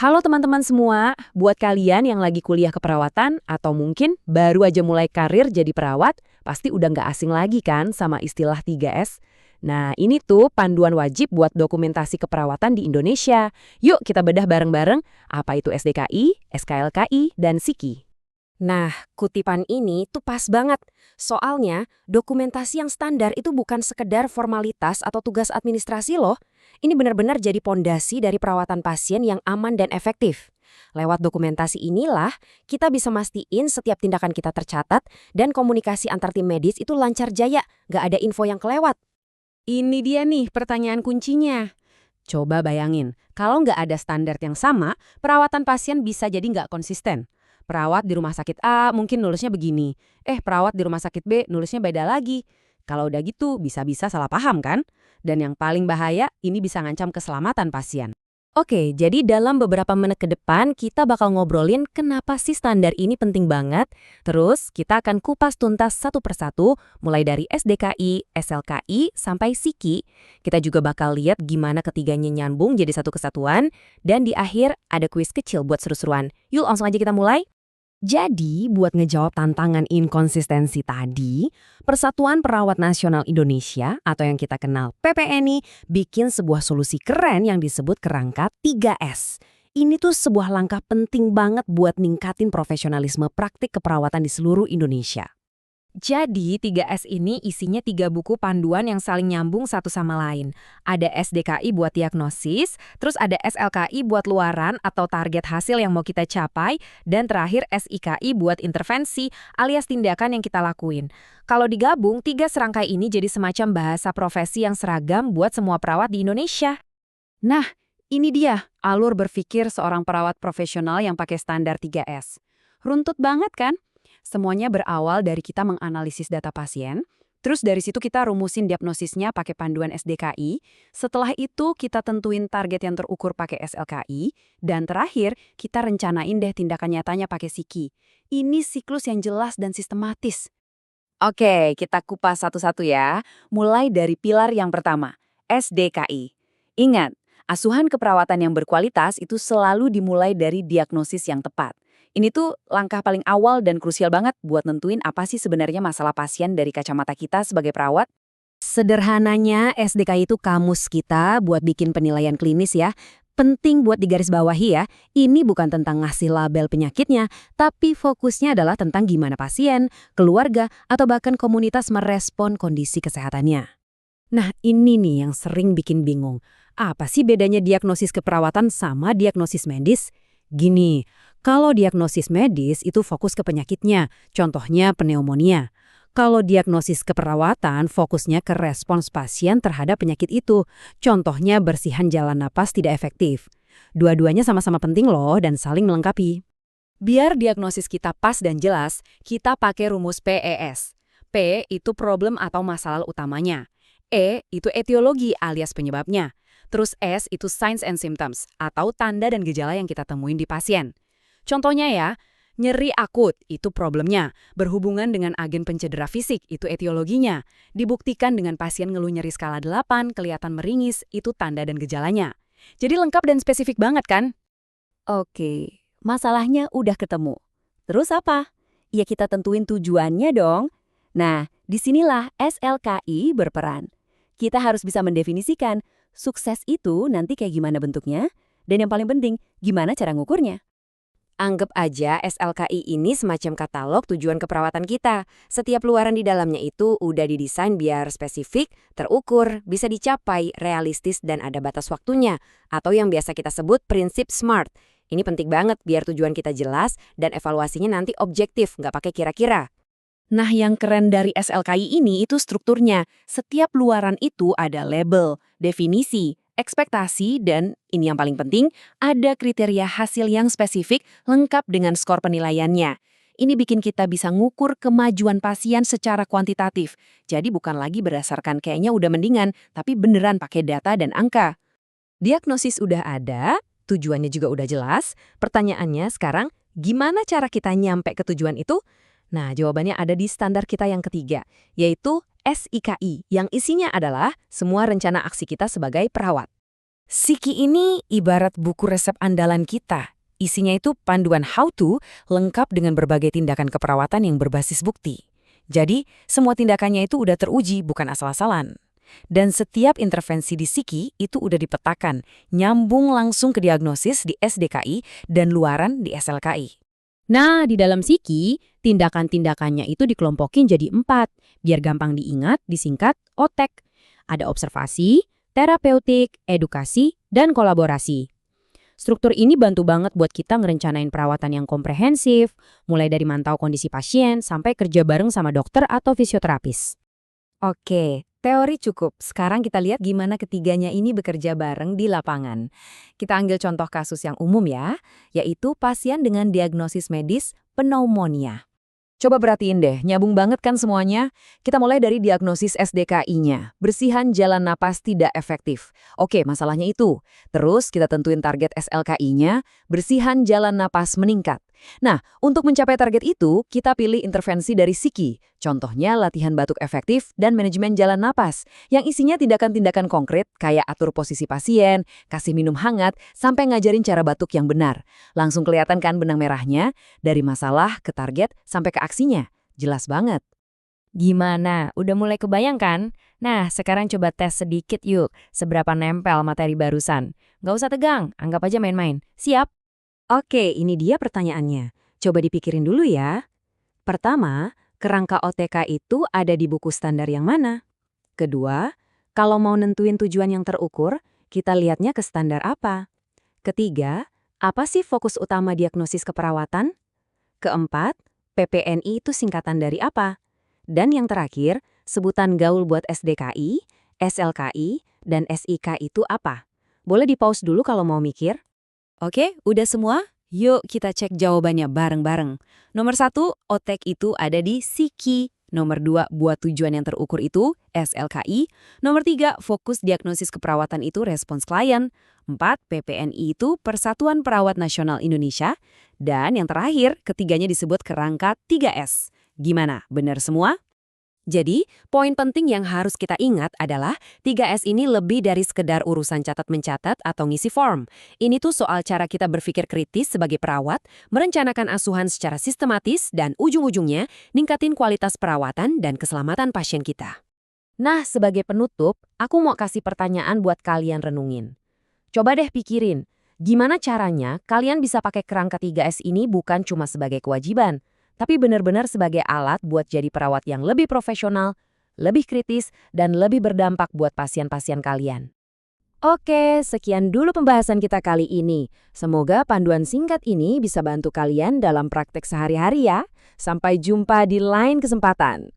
Halo teman-teman semua, buat kalian yang lagi kuliah keperawatan atau mungkin baru aja mulai karir jadi perawat, pasti udah nggak asing lagi kan sama istilah 3S. Nah, ini tuh panduan wajib buat dokumentasi keperawatan di Indonesia. Yuk kita bedah bareng-bareng apa itu SDKI, SKLKI, dan SIKI. Nah, kutipan ini tuh pas banget. Soalnya, dokumentasi yang standar itu bukan sekedar formalitas atau tugas administrasi loh. Ini benar-benar jadi pondasi dari perawatan pasien yang aman dan efektif. Lewat dokumentasi inilah, kita bisa mastiin setiap tindakan kita tercatat dan komunikasi antar tim medis itu lancar jaya, nggak ada info yang kelewat. Ini dia nih pertanyaan kuncinya. Coba bayangin, kalau nggak ada standar yang sama, perawatan pasien bisa jadi nggak konsisten. Perawat di rumah sakit A mungkin nulisnya begini, perawat di rumah sakit B nulisnya beda lagi. Kalau udah gitu, bisa-bisa salah paham kan? Dan yang paling bahaya, ini bisa ngancam keselamatan pasien. Oke, jadi dalam beberapa menit ke depan kita bakal ngobrolin kenapa sih standar ini penting banget. Terus kita akan kupas tuntas satu persatu, mulai dari SDKI, SLKI, sampai SIKI. Kita juga bakal lihat gimana ketiganya nyambung jadi satu kesatuan. Dan di akhir ada kuis kecil buat seru-seruan. Yuk langsung aja kita mulai. Jadi, buat ngejawab tantangan inkonsistensi tadi, Persatuan Perawat Nasional Indonesia atau yang kita kenal PPNI bikin sebuah solusi keren yang disebut kerangka 3S. Ini tuh sebuah langkah penting banget buat ningkatin profesionalisme praktik keperawatan di seluruh Indonesia. Jadi, 3S ini isinya 3 buku panduan yang saling nyambung satu sama lain. Ada SDKI buat diagnosis, terus ada SLKI buat luaran atau target hasil yang mau kita capai, dan terakhir SIKI buat intervensi alias tindakan yang kita lakuin. Kalau digabung, 3 serangkai ini jadi semacam bahasa profesi yang seragam buat semua perawat di Indonesia. Nah, ini dia alur berpikir seorang perawat profesional yang pakai standar 3S. Runtut banget kan? Semuanya berawal dari kita menganalisis data pasien, terus dari situ kita rumusin diagnosisnya pakai panduan SDKI, setelah itu kita tentuin target yang terukur pakai SLKI, dan terakhir kita rencanain deh tindakan nyatanya pakai SIKI. Ini siklus yang jelas dan sistematis. Oke, kita kupas satu-satu ya. Mulai dari pilar yang pertama, SDKI. Ingat, asuhan keperawatan yang berkualitas itu selalu dimulai dari diagnosis yang tepat. Ini tuh langkah paling awal dan krusial banget buat nentuin apa sih sebenarnya masalah pasien dari kacamata kita sebagai perawat. Sederhananya, SDKI itu kamus kita buat bikin penilaian klinis ya. Penting buat digarisbawahi ya, ini bukan tentang ngasih label penyakitnya, tapi fokusnya adalah tentang gimana pasien, keluarga, atau bahkan komunitas merespon kondisi kesehatannya. Nah, ini nih yang sering bikin bingung. Apa sih bedanya diagnosis keperawatan sama diagnosis medis? Gini, kalau diagnosis medis itu fokus ke penyakitnya, contohnya pneumonia. Kalau diagnosis keperawatan fokusnya ke respons pasien terhadap penyakit itu, contohnya bersihan jalan napas tidak efektif. Dua-duanya sama-sama penting loh dan saling melengkapi. Biar diagnosis kita pas dan jelas, kita pakai rumus PES. P itu problem atau masalah utamanya. E itu etiologi alias penyebabnya. Terus S itu signs and symptoms atau tanda dan gejala yang kita temuin di pasien. Contohnya ya, nyeri akut itu problemnya, berhubungan dengan agen pencedera fisik itu etiologinya. Dibuktikan dengan pasien ngeluh nyeri skala 8, kelihatan meringis, itu tanda dan gejalanya. Jadi lengkap dan spesifik banget kan? Oke, masalahnya udah ketemu. Terus apa? Ya kita tentuin tujuannya dong. Nah, disinilah SLKI berperan. Kita harus bisa mendefinisikan sukses itu nanti kayak gimana bentuknya, dan yang paling penting, gimana cara ngukurnya. Anggap aja SLKI ini semacam katalog tujuan keperawatan kita. Setiap luaran di dalamnya itu udah didesain biar spesifik, terukur, bisa dicapai, realistis, dan ada batas waktunya. Atau yang biasa kita sebut prinsip SMART. Ini penting banget biar tujuan kita jelas dan evaluasinya nanti objektif, nggak pakai kira-kira. Nah, yang keren dari SLKI ini itu strukturnya. Setiap luaran itu ada label, definisi, ekspektasi, dan ini yang paling penting, ada kriteria hasil yang spesifik lengkap dengan skor penilaiannya. Ini bikin kita bisa ngukur kemajuan pasien secara kuantitatif. Jadi bukan lagi berdasarkan kayaknya udah mendingan, tapi beneran pakai data dan angka. Diagnosis udah ada, tujuannya juga udah jelas. Pertanyaannya sekarang, gimana cara kita nyampe ke tujuan itu? Nah, jawabannya ada di standar kita yang ketiga, yaitu SIKI, yang isinya adalah semua rencana aksi kita sebagai perawat. Siki ini ibarat buku resep andalan kita. Isinya itu panduan how to lengkap dengan berbagai tindakan keperawatan yang berbasis bukti. Jadi, semua tindakannya itu udah teruji, bukan asal-asalan. Dan setiap intervensi di Siki itu udah dipetakan, nyambung langsung ke diagnosis di SDKI dan luaran di SLKI. Nah, di dalam Siki, tindakan-tindakannya itu dikelompokin jadi 4, biar gampang diingat, disingkat OTEK. Ada observasi, terapeutik, edukasi, dan kolaborasi. Struktur ini bantu banget buat kita ngerencanain perawatan yang komprehensif, mulai dari mantau kondisi pasien sampai kerja bareng sama dokter atau fisioterapis. Oke, teori cukup. Sekarang kita lihat gimana ketiganya ini bekerja bareng di lapangan. Kita ambil contoh kasus yang umum ya, yaitu pasien dengan diagnosis medis pneumonia. Coba perhatiin deh, nyambung banget kan semuanya? Kita mulai dari diagnosis SDKI-nya, bersihan jalan napas tidak efektif. Oke, masalahnya itu. Terus kita tentuin target SLKI-nya, bersihan jalan napas meningkat. Nah, untuk mencapai target itu, kita pilih intervensi dari Siki. Contohnya latihan batuk efektif dan manajemen jalan napas, yang isinya tindakan-tindakan konkret kayak atur posisi pasien, kasih minum hangat, sampai ngajarin cara batuk yang benar. Langsung kelihatan kan benang merahnya, dari masalah ke target sampai ke aksinya. Jelas banget. Gimana? Udah mulai kebayang kan? Nah, sekarang coba tes sedikit yuk, seberapa nempel materi barusan. Nggak usah tegang, anggap aja main-main. Siap? Oke, ini dia pertanyaannya. Coba dipikirin dulu ya. Pertama, kerangka OTK itu ada di buku standar yang mana? Kedua, kalau mau nentuin tujuan yang terukur, kita lihatnya ke standar apa? Ketiga, apa sih fokus utama diagnosis keperawatan? Keempat, PPNI itu singkatan dari apa? Dan yang terakhir, sebutan gaul buat SDKI, SLKI, dan SIK itu apa? Boleh di-pause dulu kalau mau mikir. Oke, udah semua? Yuk kita cek jawabannya bareng-bareng. Nomor 1, OTEK itu ada di Siki. Nomor 2, buat tujuan yang terukur itu SLKI. Nomor 3, fokus diagnosis keperawatan itu respons klien. 4, PPNI itu Persatuan Perawat Nasional Indonesia. Dan yang terakhir, ketiganya disebut kerangka 3S. Gimana, benar semua? Jadi, poin penting yang harus kita ingat adalah 3S ini lebih dari sekedar urusan catat-mencatat atau ngisi form. Ini tuh soal cara kita berpikir kritis sebagai perawat, merencanakan asuhan secara sistematis, dan ujung-ujungnya ningkatin kualitas perawatan dan keselamatan pasien kita. Nah, sebagai penutup, aku mau kasih pertanyaan buat kalian renungin. Coba deh pikirin, gimana caranya kalian bisa pakai kerangka 3S ini bukan cuma sebagai kewajiban, tapi benar-benar sebagai alat buat jadi perawat yang lebih profesional, lebih kritis, dan lebih berdampak buat pasien-pasien kalian. Oke, sekian dulu pembahasan kita kali ini. Semoga panduan singkat ini bisa bantu kalian dalam praktek sehari-hari ya. Sampai jumpa di lain kesempatan.